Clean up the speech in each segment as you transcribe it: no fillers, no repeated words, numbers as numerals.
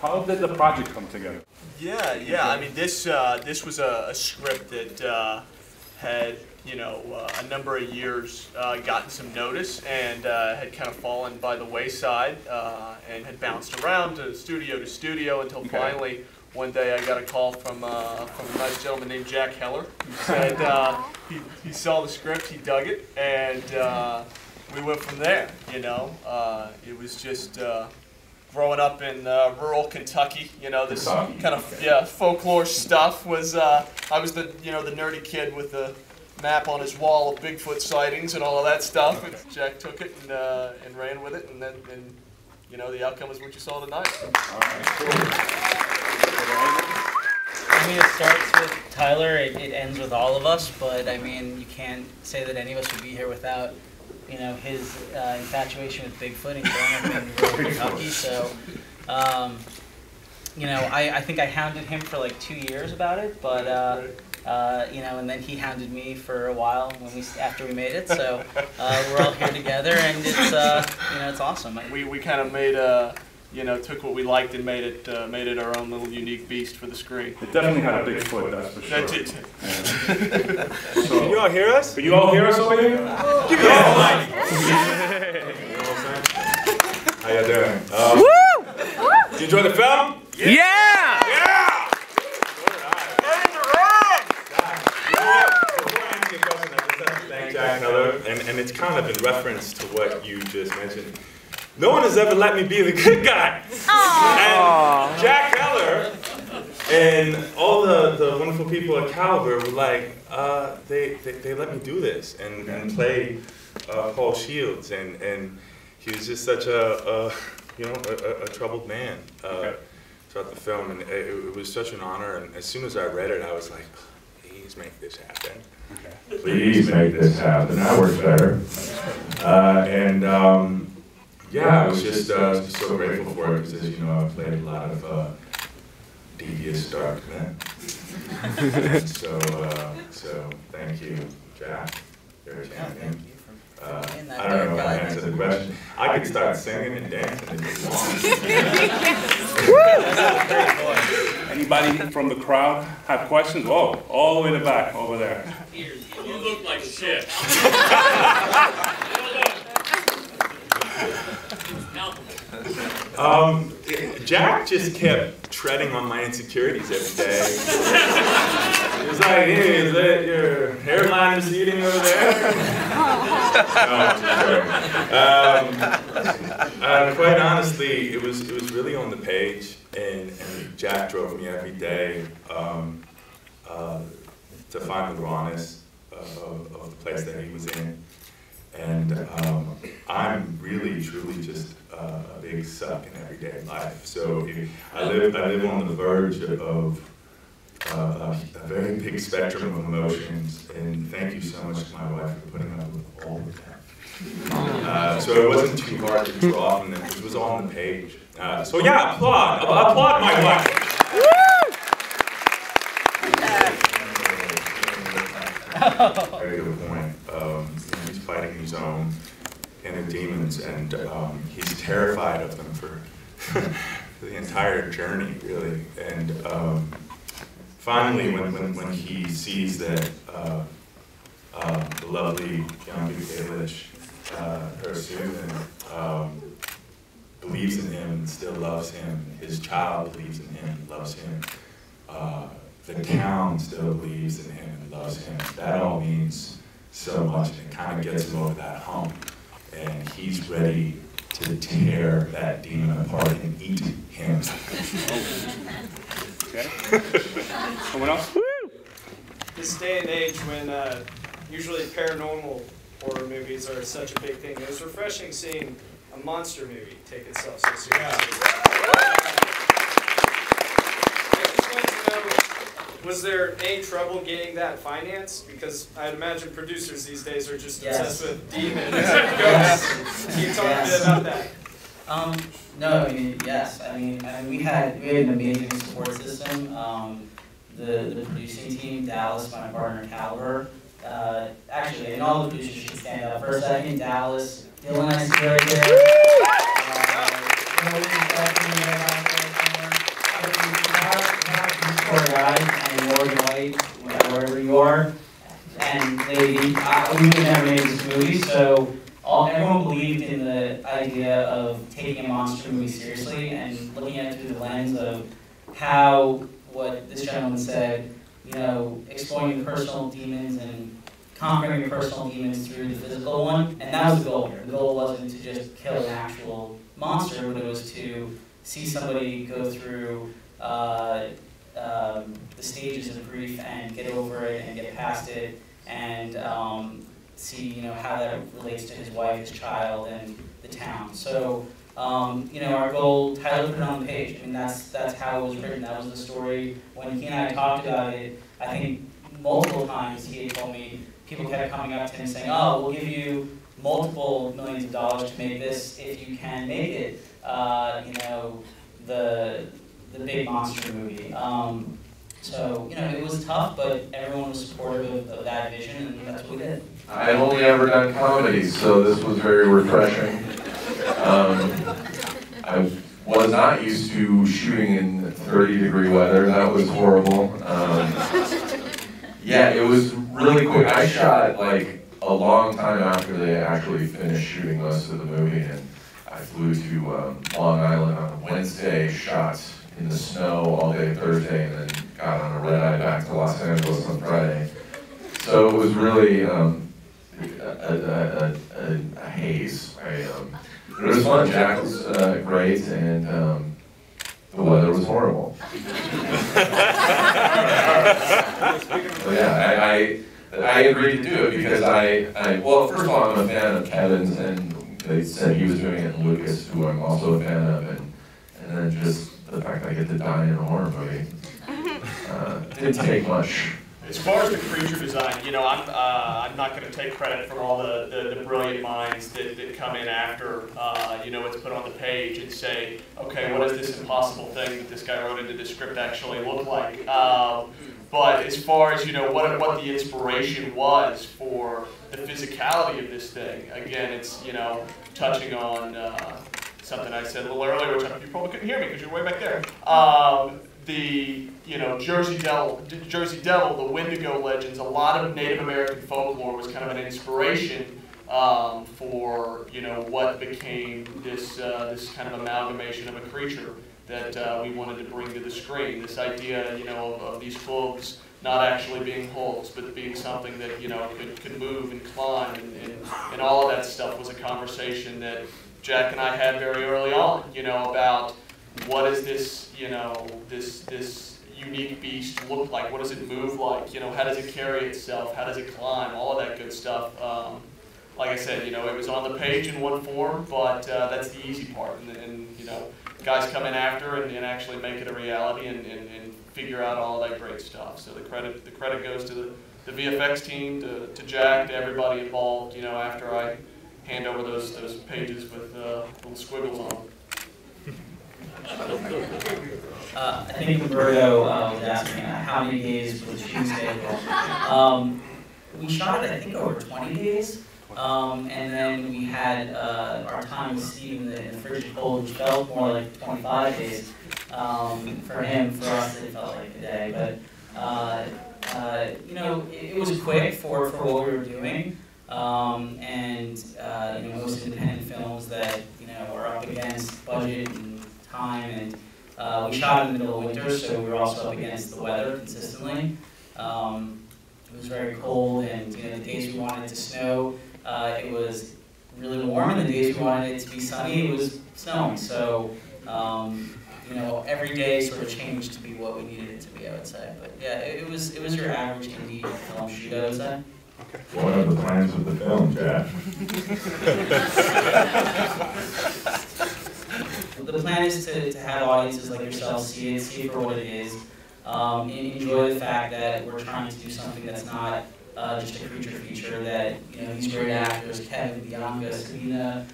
How did the project come together? Yeah. I mean, this was a script that had, a number of years gotten some notice and had kind of fallen by the wayside and had bounced around to studio until finally one day I got a call from a nice gentleman named Jack Heller who said he saw the script, he dug it, and we went from there. It was just growing up in rural Kentucky. This kind of folklore stuff was. I was the the nerdy kid with the map on his wall of Bigfoot sightings and all of that stuff. And Jack took it and ran with it, and then the outcome is what you saw tonight. All right, cool. I mean, it starts with Tyler, it ends with all of us, but I mean, you can't say that any of us would be here without, his infatuation with Bigfoot and growing up in rural Kentucky. So, I think I hounded him for like 2 years about it, but, and then he hounded me for a while after we made it. So we're all here together, and it's, it's awesome. We kind of made took what we liked and made it our own little unique beast for the screen. It definitely had a big foot, that's for sure. That did. So, can you all hear us? Can you all hear us over here? Give me a mic. How you doing? Did you enjoy the film? Yeah! Yeah! Thank Jack Heller, and it's kind of in reference to what you just mentioned. No one has ever let me be the good guy. And Jack Heller and all the wonderful people at Caliber were like, they let me do this and play Paul Shields, and he was just such a troubled man throughout the film, and it was such an honor. And as soon as I read it, I was like, please make this happen. Okay. Please make this happen. That works better. Yeah, I was just so grateful for it because, as you know, I've played a lot of devious dark men. So thank you, Jack. You're a champion. I don't know how to answer the question. I could start singing and dancing if you want. Anybody from the crowd have questions? Oh, all the way in the back, over there. You look like shit. Jack just kept treading on my insecurities every day. He was like, hey, is that your hairline receding over there? No, quite honestly, it was really on the page, and Jack drove me every day to find the rawness of the place that he was in. And I'm really, truly just a big suck in everyday life. So I live on the verge of a very big spectrum of emotions. And thank you so much to my wife for putting up with all of that. So it wasn't too hard to draw from them. It was all on the page. So yeah, applaud my wife. Very good point. He's fighting his own inner demons, and he's terrified of them for the entire journey, really. And finally, when he sees that the lovely young Eilish, her Susan, believes in him and still loves him, his child believes in him and loves him, the town still believes in him and loves him. That all means so much, and it kind of gets him over that hump. And he's ready to tear that demon apart and eat him. Okay. Someone else? This day and age when usually paranormal horror movies are such a big thing, it was refreshing seeing a monster movie take itself so seriously. Was there any trouble getting that financed? Because I'd imagine producers these days are just obsessed with demons and ghosts. Can you talk a bit about that? No, I mean, yes. I mean, we had an amazing support system. The producing team, Dallas, my partner, Caliber. Actually, and all the producers should stand up for a second. Dallas, Dylan, I see right there. Oregon White, wherever you are, and we would have never made this movie, so everyone believed in the idea of taking a monster movie seriously and looking at it through the lens of how, what this gentleman said, exploring the personal demons and conquering your personal demons through the physical one, and that was the goal here. The goal wasn't to just kill an actual monster, but it was to see somebody go through the stages of grief and get over it and get past it, and see how that relates to his wife, his child, and the town. So our goal, Tyler put it on the page. I mean, that's how it was written. That was the story. When he and I talked about it, I think multiple times he had told me, people kept coming up to him saying, "Oh, we'll give you multiple millions of dollars to make this if you can make it." The big monster movie. So it was tough, but everyone was supportive of that vision, and that's what we did. I've only ever done comedies, so this was very refreshing. I was not used to shooting in 30-degree weather. That was horrible. Yeah, it was really quick. I shot like a long time after they actually finished shooting most of the movie, and I flew to Long Island on a Wednesday, shot in the snow all day Thursday, and then got on a red-eye back to Los Angeles on Friday. So it was really a haze. It was fun. Jack was great, and the weather was horrible. So yeah, I agreed to do it because well, first of all, I'm a fan of Kevin's, and they said he was doing it in Lucas, who I'm also a fan of, and then just the fact that I get to die in a horror movie didn't take much. As far as the creature design, I'm not going to take credit for all the brilliant minds that come in after, it's put on the page and say, okay, what does this impossible thing that this guy wrote into the script actually look like? But as far as, what the inspiration was for the physicality of this thing, again, it's, touching on something I said a little earlier, which you probably couldn't hear me because you're way back there. The Jersey Devil, the Wendigo legends, a lot of Native American folklore was kind of an inspiration for what became this this kind of amalgamation of a creature that we wanted to bring to the screen. This idea of these hooves not actually being hooves, but being something that could move and climb, and all of that stuff was a conversation that Jack and I had very early on. About what is this this unique beast look like? What does it move like? How does it carry itself? How does it climb? All of that good stuff. Like I said, it was on the page in one form, but that's the easy part. And guys come in after and actually make it a reality and figure out all that great stuff. So the credit goes to the VFX team, to Jack, to everybody involved. After I hand over those pages with little squiggles on them. I think Roberto was asking how many days was the shooting schedule. We shot it, I think, over 20 days. And then we had our time with Steve in the frigid cold, which felt more like 25 days. For him, for us, it felt like a day. But, it was quick for what we were doing. Most independent films that, are up against budget and time, and we shot in the middle of winter, so we were also up against the weather consistently. It was very cold, and the days we wanted it to snow, it was really warm, and the days we wanted it to be sunny, it was snowing. So, every day sort of changed to be what we needed it to be, I would say. But yeah, it was your average indie film shoot, I would say. What are the plans with the film, Jack? The plan is to have audiences like yourself see it for what it is, and enjoy the fact that we're trying to do something that's not just a creature feature, that these great actors, Kevin, Bianca, Sabina,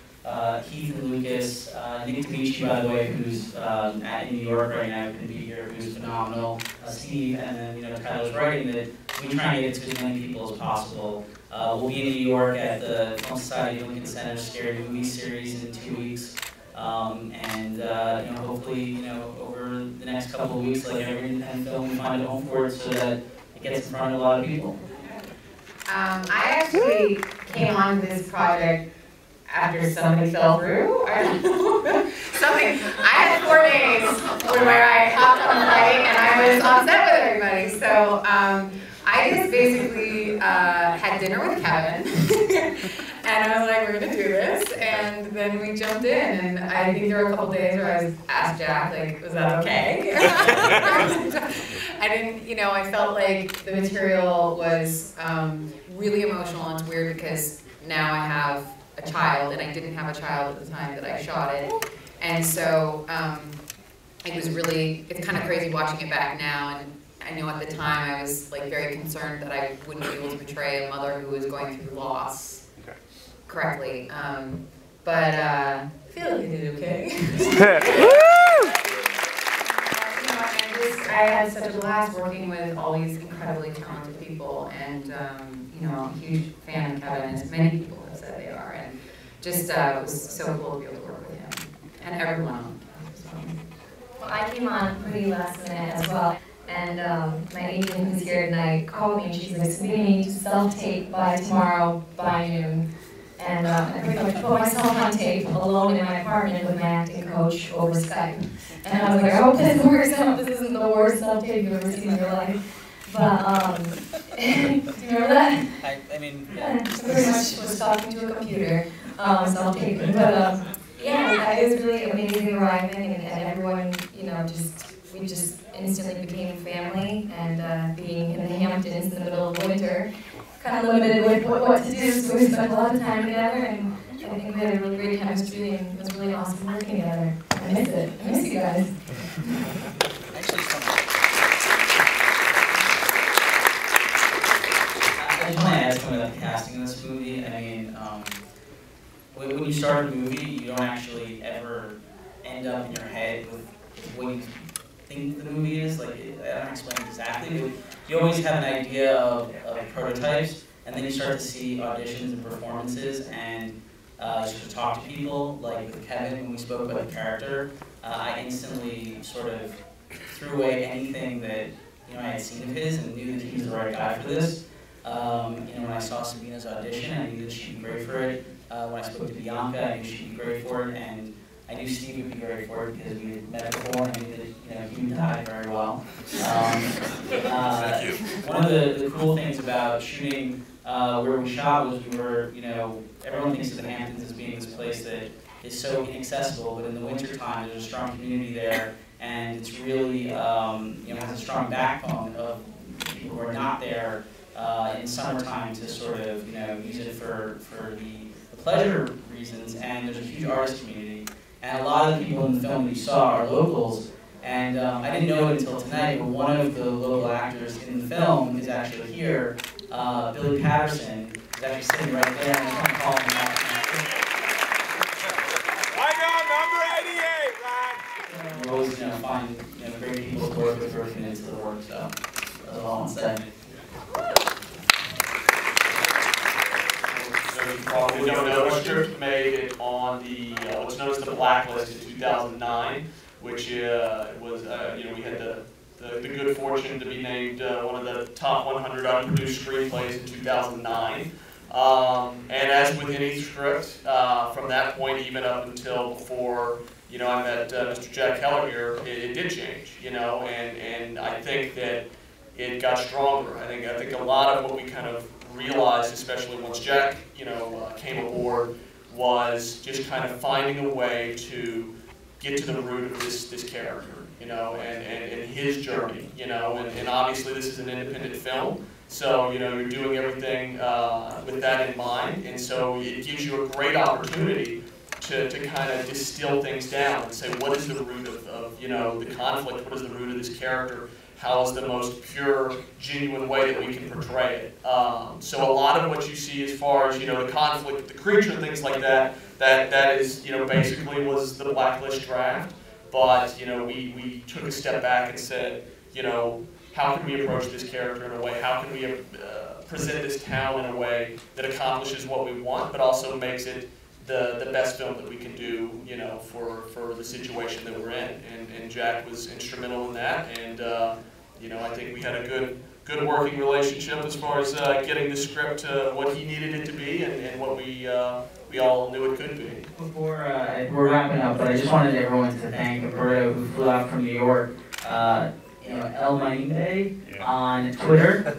Heath and Lucas, Nick D'Amici, by the way, who's in New York right now, couldn't be here, who's phenomenal, Steve, and then Tyler's writing, that we try and get it to as many people as possible. We'll be in New York at the Film Society of Lincoln Center Scary Movie Series in 2 weeks. And hopefully, over the next couple of weeks, like every independent film, we find a home for it so that it gets in front of a lot of people. I actually came on this project after somebody fell through. I don't know. Something. I had 4 days where I hopped on the flight and I was on set with everybody. So I just basically had dinner with Kevin. And I was like, we're going to do this. And then we jumped in. And I think there were a couple days where I asked Jack, like, was that okay? I didn't, I felt like the material was really emotional. And it's weird because now I have a child, and I didn't have a child at the time that I shot it. And so it was really, it's kind of crazy watching it back now. And I know at the time I was like very concerned that I wouldn't be able to portray a mother who was going through loss correctly. But I feel like I did okay. I had such a blast working with all these incredibly talented people, and I'm a huge fan of Kevin, as many people have said they are, and just it was so cool to be able to work with him and everyone on campus. Well, I came on pretty last minute as well, and my agent who's here tonight called me and she's like, "We need to self-tape by tomorrow by noon." And I pretty much put myself on tape alone in my apartment with my acting coach over Skype. And I was like, I hope this works. I hope this isn't the worst self-tape you've ever seen in your life. But, do you remember that? I mean, yeah. I pretty much was talking to a computer, self-taping. But, yeah, it was really amazing arriving, and everyone, we just instantly became family. And being in the Hamptons in the middle of winter, kind of limited with what to do, so we spent a lot of time together, and I think we had a really great chemistry, and it was really awesome working together. I miss it. I miss you guys. Actually, I just want to add something about the casting in this movie. I mean, when you start a movie, you don't actually ever end up in your head with what you think the movie is. Like, I don't explain exactly, but you always have an idea of prototypes, and then you start to see auditions and performances, and you start to talk to people. Like with Kevin, when we spoke about the character, I instantly sort of threw away anything that I had seen of his and knew that he was the right guy for this. When I saw Sabina's audition, I knew that she'd be great for it. When I spoke to Bianca, I knew she'd be great for it, and I knew Steve would be great for it because we had met before, and I knew that he would die very well. One of the cool things about shooting where we shot was we were, everyone thinks of the Hamptons as being this place that is so inaccessible, but in the wintertime there's a strong community there, and it's really, has a strong backbone of people who are not there in summertime to sort of, use it for the pleasure reasons, and there's a huge artist community. And a lot of the people in the film that you saw are locals, and I didn't know it until tonight, but one of the local actors in the film is actually here. Billy Patterson is actually sitting right there, and I just want to call him out. I know, number 88, man! We always, find great people to work with who are committed to the work, so that's all I'm saying. So you probably don't know, the script made it on the what's known as the blacklist in 2009, which was we had the good fortune to be named one of the top 100 unproduced screenplays in 2009. And as with any script, from that point even up until before I met Mr. Jack Keller here, it did change, and I think that it got stronger. I think a lot of what we kind of realized, especially once Jack, came aboard, was just kind of finding a way to get to the root of this character, and his journey, and obviously this is an independent film, so you're doing everything with that in mind, and so it gives you a great opportunity to kind of distill things down and say, what is the root of the conflict? What is the root of this character? How is the most pure, genuine way that we can portray it? So a lot of what you see as far as the conflict with the creature and things like that is basically was the blacklist draft. But we took a step back and said, how can we approach this character in a way? How can we present this town in a way that accomplishes what we want, but also makes it the best film that we can do, you know, for the situation that we're in. And Jack was instrumental in that, and you know, I think we had a good working relationship as far as getting the script to what he needed it to be and what we all knew it could be. Before we're wrapping up, but I just wanted everyone to thank Roberto, who flew out from New York. You know, El Mainde on Twitter.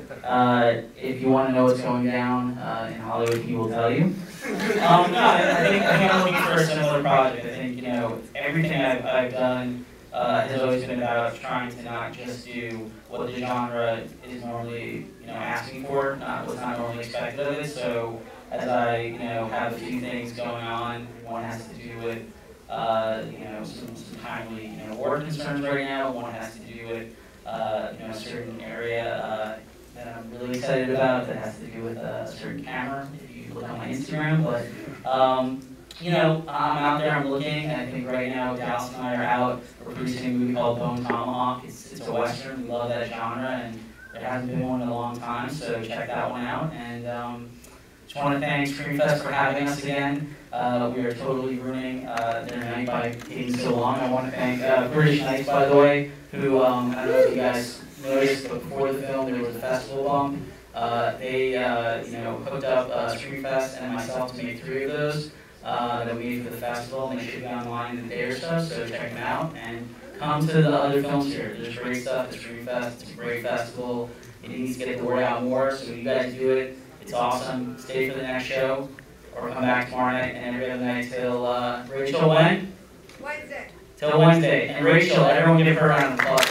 If you want to know what's going down in Hollywood, he will tell you. I think I'm looking for a similar project. I think, you know, everything I've done has always been about trying to not just do what the genre is normally, you know, asking for, what's not normally expected of it. So as I, you know, have a few things going on, one has to do with, you know, some timely, you know, war concerns right now. One has to do with, you know, a certain area that I'm really excited about that has to do with a certain camera. If you look on my Instagram, but you know, I'm out there, I'm looking, and I think right now Dallas and I are out. We're producing a movie called Bone Tomahawk. It's a Western, we love that genre, and there hasn't been one in a long time, so check that one out. And just want to thank Screamfest for having us again. We are totally ruining their night by taking so long. I want to thank British Knights, by the way, who, I don't know if you guys noticed, but before the film there was a festival bump. They you know, hooked up Screamfest and myself to make 3 of those that we made for the festival, and they should be online in a day or so check them out. And come to the other films here. There's great stuff at Screamfest. It's a great festival. It needs to get the word out more, so you guys do it. It's awesome. Stay for the next show, or come back tomorrow night and every other night till Rachel when? Wednesday. Till Wednesday. And Rachel, everyone give her a round of applause.